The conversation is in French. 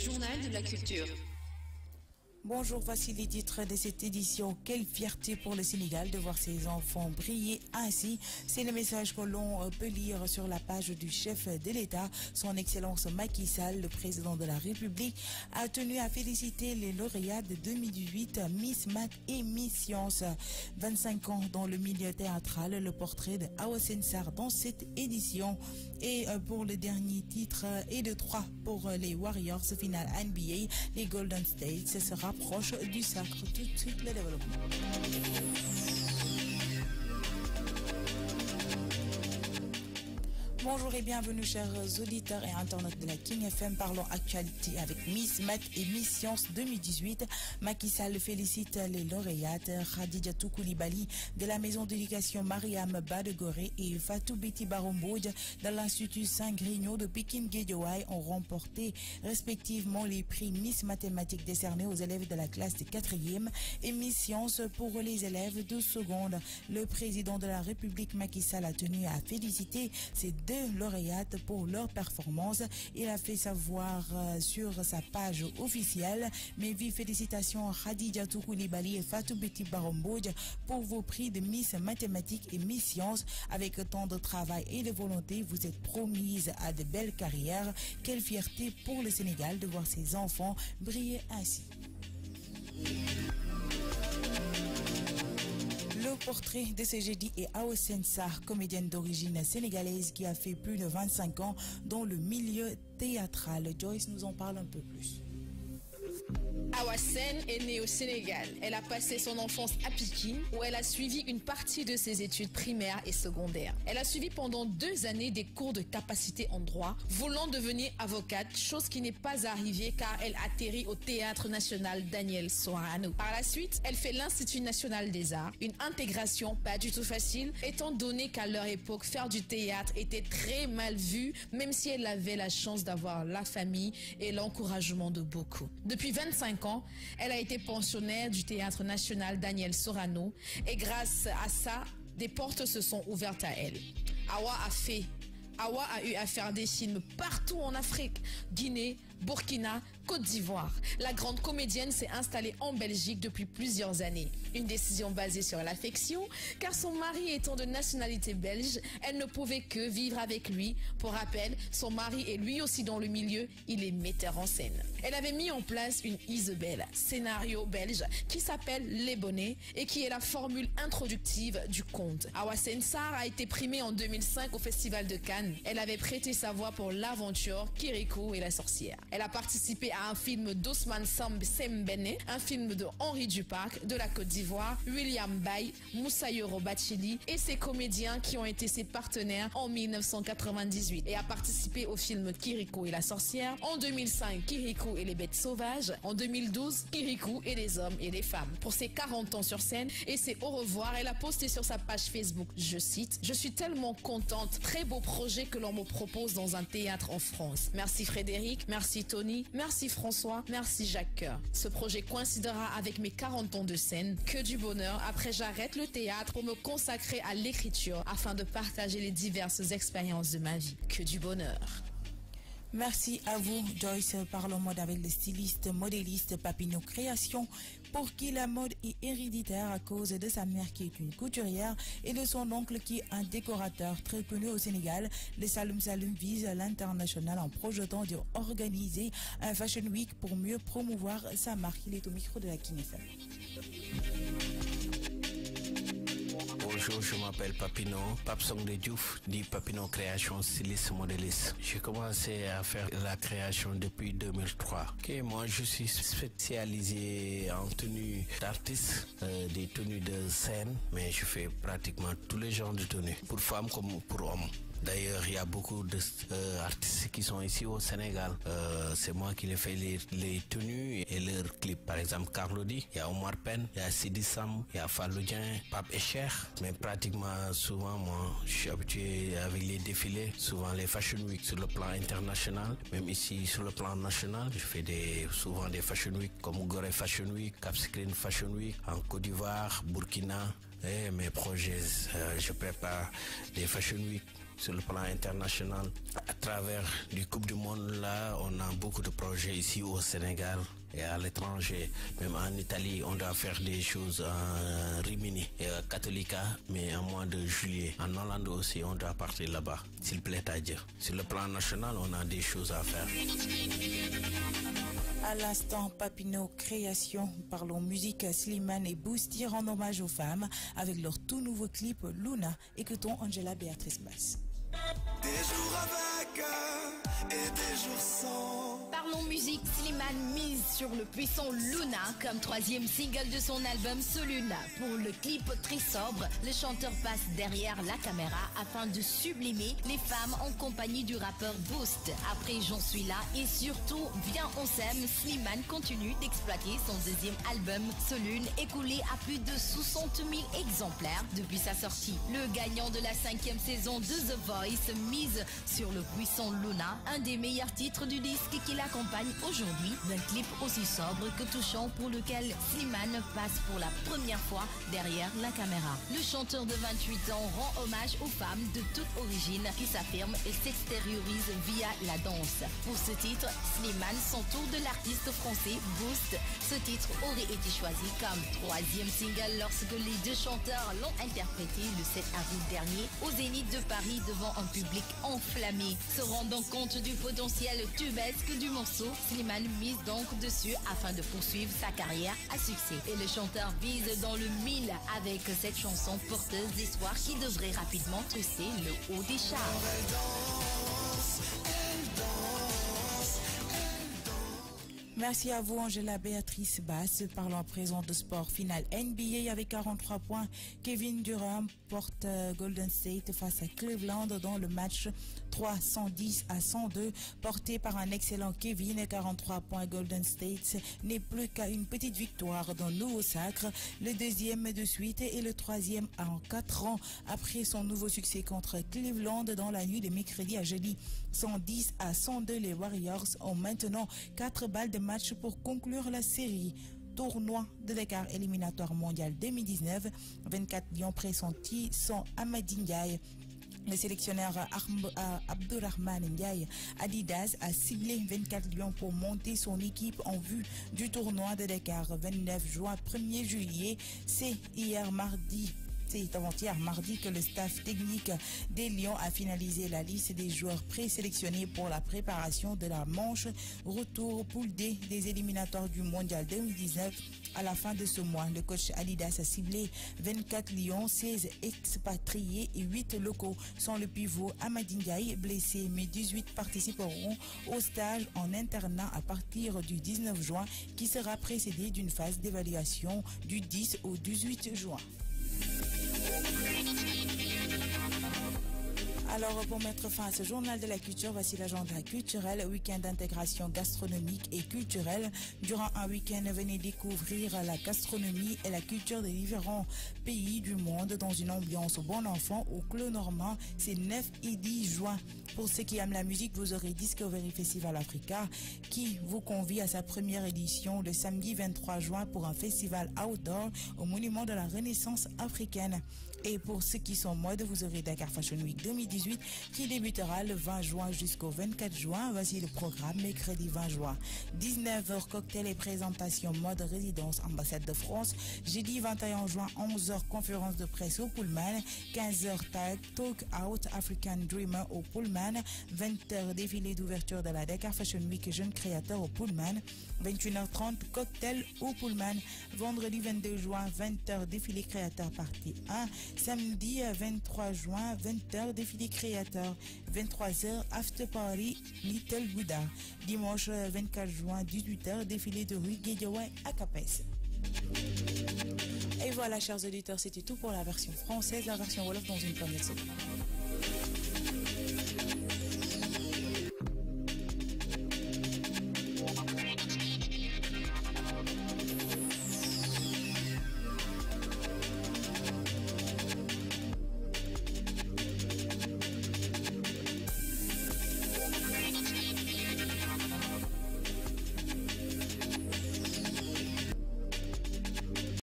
journal de la culture. Bonjour, voici les titres de cette édition. Quelle fierté pour le Sénégal de voir ses enfants briller ainsi. C'est le message que l'on peut lire sur la page du chef de l'État. Son Excellence Macky Sall, le président de la République, a tenu à féliciter les lauréats de 2018 Miss Math et Miss Science. 25 ans dans le milieu théâtral, le portrait de Awa Sensar dans cette édition. Et pour le dernier titre et de 3 pour les Warriors finale NBA, les Golden State se rapprochent du sacre. Tout de suite le développement. Bonjour et bienvenue chers auditeurs et internautes de la King FM. Parlons actualité avec Miss Math et Miss Science 2018. Macky Sall félicite les lauréates Khadijatou Koulibaly de la maison d'éducation Mariam Badegoré et Fatou Biti Barombodj de l'Institut Saint-Grignon de Pékin-Guédiawaye ont remporté respectivement les prix Miss Mathématiques décernés aux élèves de la classe de 4e et Miss Science pour les élèves de seconde. Le président de la République Macky Sall a tenu à féliciter ces deux lauréates pour leur performance. Il a fait savoir sur sa page officielle: mes vives félicitations à Khadijatou Koulibaly et Fatou Biti Barombodj pour vos prix de Miss Mathématiques et Miss Sciences. Avec tant de travail et de volonté, vous êtes promises à de belles carrières. Quelle fierté pour le Sénégal de voir ses enfants briller ainsi. Le portrait de ce jeudi est Awa Sensar, comédienne d'origine sénégalaise qui a fait plus de 25 ans dans le milieu théâtral. Joyce nous en parle un peu plus. Awa Sen est née au Sénégal. Elle a passé son enfance à Pikine où elle a suivi une partie de ses études primaires et secondaires. Elle a suivi pendant 2 années des cours de capacité en droit, voulant devenir avocate, chose qui n'est pas arrivée car elle atterrit au Théâtre National Daniel Sorano. Par la suite, elle fait l'Institut National des Arts, une intégration pas du tout facile étant donné qu'à leur époque, faire du théâtre était très mal vu, même si elle avait la chance d'avoir la famille et l'encouragement de beaucoup. Depuis 25 ans, elle a été pensionnaire du Théâtre National Daniel Sorano et grâce à ça, des portes se sont ouvertes à elle. Awa a eu à faire des films partout en Afrique, Guinée, Burkina, Côte d'Ivoire. La grande comédienne s'est installée en Belgique depuis plusieurs années. Une décision basée sur l'affection, car son mari étant de nationalité belge, elle ne pouvait que vivre avec lui. Pour rappel, son mari est lui aussi dans le milieu, il est metteur en scène. Elle avait mis en place une Isabelle, scénario belge, qui s'appelle Les Bonnets et qui est la formule introductive du conte. Awa Sensar a été primée en 2005 au Festival de Cannes. Elle avait prêté sa voix pour l'aventure Kirikou et la sorcière. Elle a participé à un film d'Ousmane Sembene, un film de Henri Duparc de la Côte d'Ivoire, William Bay, Moussa Yoro Bachili et ses comédiens qui ont été ses partenaires en 1998 et a participé au film Kirikou et la sorcière. En 2005, Kirikou et les bêtes sauvages. En 2012, Kirikou et les hommes et les femmes. Pour ses 40 ans sur scène et ses au revoir, elle a posté sur sa page Facebook, je cite: je suis tellement contente, très beau projet que l'on me propose dans un théâtre en France. Merci Frédéric, merci Tony, merci François, merci Jacques Coeur. Ce projet coïncidera avec mes 40 ans de scène. Que du bonheur. Après, j'arrête le théâtre pour me consacrer à l'écriture afin de partager les diverses expériences de ma vie. Que du bonheur. Merci à vous, Joyce. Parlons mode avec le styliste modéliste Papineau Création, pour qui la mode est héréditaire à cause de sa mère qui est une couturière et de son oncle qui est un décorateur très connu au Sénégal. Le Saloum Saloum vise l'international en projetant d'organiser un Fashion Week pour mieux promouvoir sa marque. Il est au micro de la King FM. Bonjour, je m'appelle Papino, Papsong de Diouf, dit Papino Création, styliste modéliste. J'ai commencé à faire la création depuis 2003. Moi, je suis spécialisé en tenue d'artiste, des tenues de scène, mais je fais pratiquement tous les genres de tenues, pour femmes comme pour hommes. D'ailleurs, il y a beaucoup d'artistes qui sont ici au Sénégal. C'est moi qui les fais les tenues et leurs clips. Par exemple, Carlo D, il y a Omar Penn, il y a Sidi Sam, il y a Falloudien, Pape et Cher. Mais pratiquement souvent, moi, je suis habitué avec les défilés, souvent les Fashion Week sur le plan international. Même ici, sur le plan national, je fais souvent des Fashion Week comme Gorée Fashion Week, Cap Skirring Fashion Week, en Côte d'Ivoire, Burkina, Et mes projets, je prépare des Fashion Week sur le plan international. À travers du Coupe du Monde, là, on a beaucoup de projets ici au Sénégal et à l'étranger. Même en Italie, on doit faire des choses en Rimini et à Catholica, mais en mois de juillet. En Hollande aussi, on doit partir là-bas, s'il plaît à Dieu. Sur le plan national, on a des choses à faire. À l'instant, Papineau Création, parlons musique, Slimane et Boosty rendent hommage aux femmes avec leur tout nouveau clip Luna. Écoutons Angela Béatrice Bass. Des jours avec et des jours sans. Parlons musique, Slimane mise sur le puissant Luna comme troisième single de son album Soluna. Pour le clip très sobre, le chanteur passe derrière la caméra afin de sublimer les femmes en compagnie du rappeur Boost. Après J'en suis là et surtout Viens on s'aime, Slimane continue d'exploiter son deuxième album Solune, écoulé à plus de 60 000 exemplaires depuis sa sortie. Le gagnant de la 5e saison de The Voice mise sur le puissant Luna, un des meilleurs titres du disque qui l'accompagne aujourd'hui d'un clip aussi sobre que touchant pour lequel Slimane passe pour la première fois derrière la caméra. Le chanteur de 28 ans rend hommage aux femmes de toute origine qui s'affirment et s'extériorisent via la danse. Pour ce titre, Slimane s'entoure de l'artiste français Boost. Ce titre aurait été choisi comme troisième single lorsque les deux chanteurs l'ont interprété le 7 avril dernier au Zénith de Paris devant un public enflammé. Se rendant compte du potentiel tubesque du morceau, Slimane mise donc dessus afin de poursuivre sa carrière à succès. Et le chanteur vise dans le 1000 avec cette chanson porteuse d'espoir qui devrait rapidement trousser le haut des charts. Merci à vous, Angela Béatrice Bass. Parlons à présent de sport. Final NBA avec 43 points. Kevin Durant porte Golden State face à Cleveland dans le match 310-102, porté par un excellent Kevin. 43 points. Golden State n'est plus qu'à une petite victoire d'un nouveau sacre, le deuxième de suite et le troisième en 4 ans après son nouveau succès contre Cleveland dans la nuit de mercredi à jeudi. 110-102, les Warriors ont maintenant 4 balles de match pour conclure la série. Tournoi de l'écart éliminatoire mondial 2019, 24 lions pressentis sont Amadi Ndiaye. Le sélectionneur Abdourahmane Ndiaye Adidas a ciblé 24 lions pour monter son équipe en vue du tournoi de l'écart 29 juin 1er juillet. C'est avant-hier mardi que le staff technique des Lions a finalisé la liste des joueurs présélectionnés pour la préparation de la manche retour poule D des éliminatoires du Mondial 2019. À la fin de ce mois, le coach Adidas a ciblé 24 Lions, 16 expatriés et 8 locaux. Sans le pivot Amadi Ndiaye, blessé, mais 18 participeront au stage en internat à partir du 19 juin qui sera précédé d'une phase d'évaluation du 10 au 18 juin. Alors, pour mettre fin à ce journal de la culture, voici l'agenda culturel, week-end d'intégration gastronomique et culturelle. Durant un week-end, venez découvrir la gastronomie et la culture des différents pays du monde dans une ambiance bon enfant au Clos Normand. C'est 9 et 10 juin. Pour ceux qui aiment la musique, vous aurez Discovery Festival Africa qui vous convie à sa première édition le samedi 23 juin pour un festival outdoor au monument de la Renaissance africaine. Et pour ceux qui sont en mode, vous aurez Dakar Fashion Week 2018 qui débutera le 20 juin jusqu'au 24 juin. Voici le programme mercredi 20 juin. 19h cocktail et présentation mode résidence ambassade de France. Jeudi 21 juin 11h conférence de presse au Pullman. 15h talk out African Dreamer au Pullman. 20h défilé d'ouverture de la Dakar Fashion Week jeunes créateurs au Pullman. 21h30 cocktail au Pullman. Vendredi 22 juin 20h défilé créateur partie 1. Samedi 23 juin, 20h, défilé créateur. 23h, after party, Little Buddha. Dimanche 24 juin, 18h, défilé de rue Guédiawaye à Capes. Et voilà, chers auditeurs, c'était tout pour la version française, la version Wolof dans une première seconde.